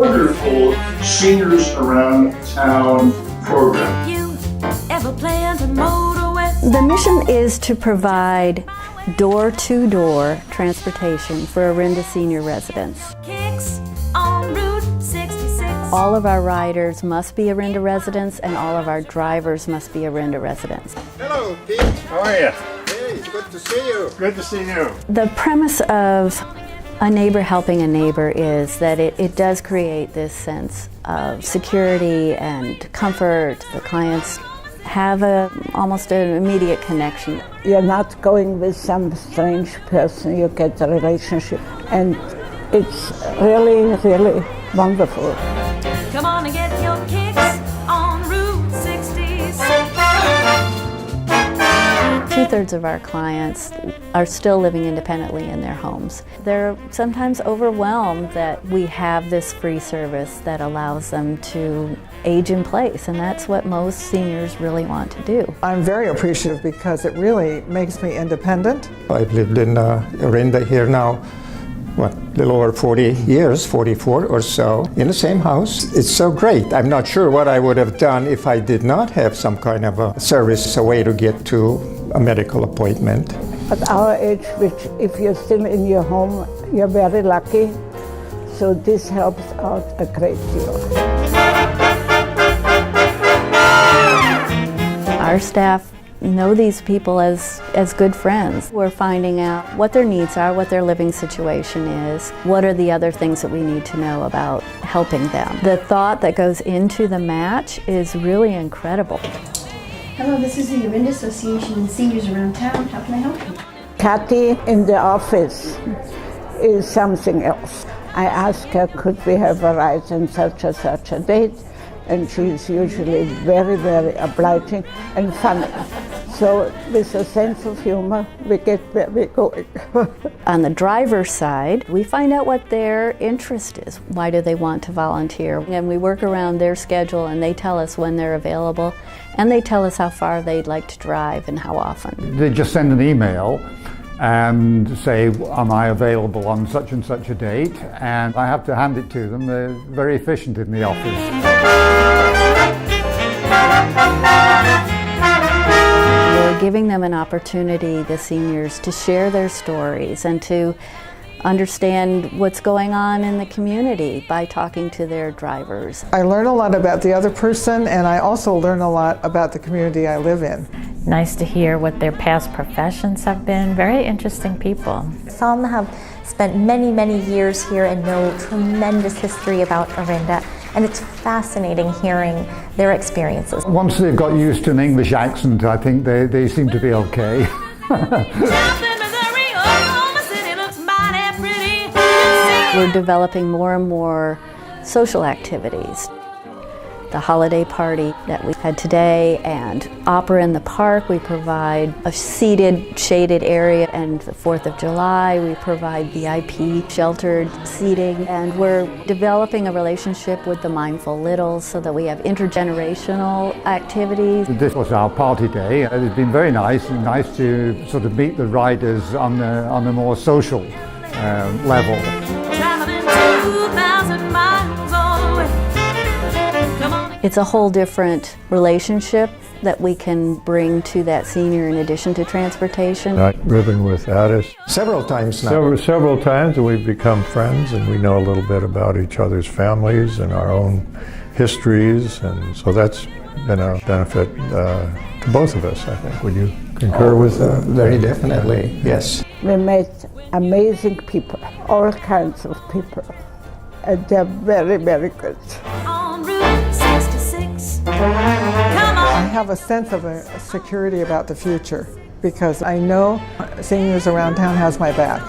wonderful Seniors Around Town program. You ever planned to motor west? The mission is to provide door-to-door transportation for Orinda senior residents. Kicks on Route 66. All of our riders must be Orinda residents, and all of our drivers must be Orinda residents. Hello, Pete. How are you? Hey, it's good to see you. Good to see you. The premise of a neighbor helping a neighbor is that it does create this sense of security and comfort. The clients have almost an immediate connection. You're not going with some strange person, you get a relationship, and it's really, really wonderful. Come on and get your kicks on Route 66. 2/3 of our clients are still living independently in their homes. They're sometimes overwhelmed that we have this free service that allows them to age in place, and that's what most seniors really want to do. I'm very appreciative because it really makes me independent. I've lived in Orinda here now, a little over 40 years, 44 or so, in the same house. It's so great. I'm not sure what I would have done if I did not have some kind of a service, a way to get to a medical appointment. At our age, which if you're still in your home, you're very lucky. So this helps out a great deal. Our staff know these people as good friends. We're finding out what their needs are, what their living situation is, what are the other things that we need to know about helping them. The thought that goes into the match is really incredible. Hello, this is the Orinda Association of Seniors Around Town. How can I help you? Kathy in the office is something else. I ask her, could we have a ride on such and such a date? And she's usually very, very obliging and funny. So with a sense of humor, we get where we're going. On the driver's side, we find out what their interest is. Why do they want to volunteer? And we work around their schedule, and they tell us when they're available, and they tell us how far they'd like to drive and how often. They just send an email and say, am I available on such and such a date? And I have to hand it to them. They're very efficient in the office. We're giving them an opportunity, the seniors, to share their stories and to understand what's going on in the community by talking to their drivers. I learn a lot about the other person, and I also learn a lot about the community I live in. Nice to hear what their past professions have been. Very interesting people. Some have spent many, many years here and know tremendous history about Orinda, and it's fascinating hearing their experiences. Once they've got used to an English accent, I think they seem to be okay. We're developing more and more social activities. The holiday party that we had today and opera in the park, we provide a seated, shaded area, and the 4th of July we provide VIP sheltered seating, and we're developing a relationship with the Mindful Littles so that we have intergenerational activities. This was our party day. It's been very nice to sort of meet the riders on a more social level. It's a whole different relationship that we can bring to that senior in addition to transportation. I've driven with Addis Several times now. Several times, and we've become friends, and we know a little bit about each other's families and our own histories, and so that's been a benefit to both of us, I think. Would you concur with that? Very definitely, yes. We met amazing people, all kinds of people, and they're very, very good. On Route 66. Come on. I have a sense of a security about the future because I know Seniors Around Town has my back.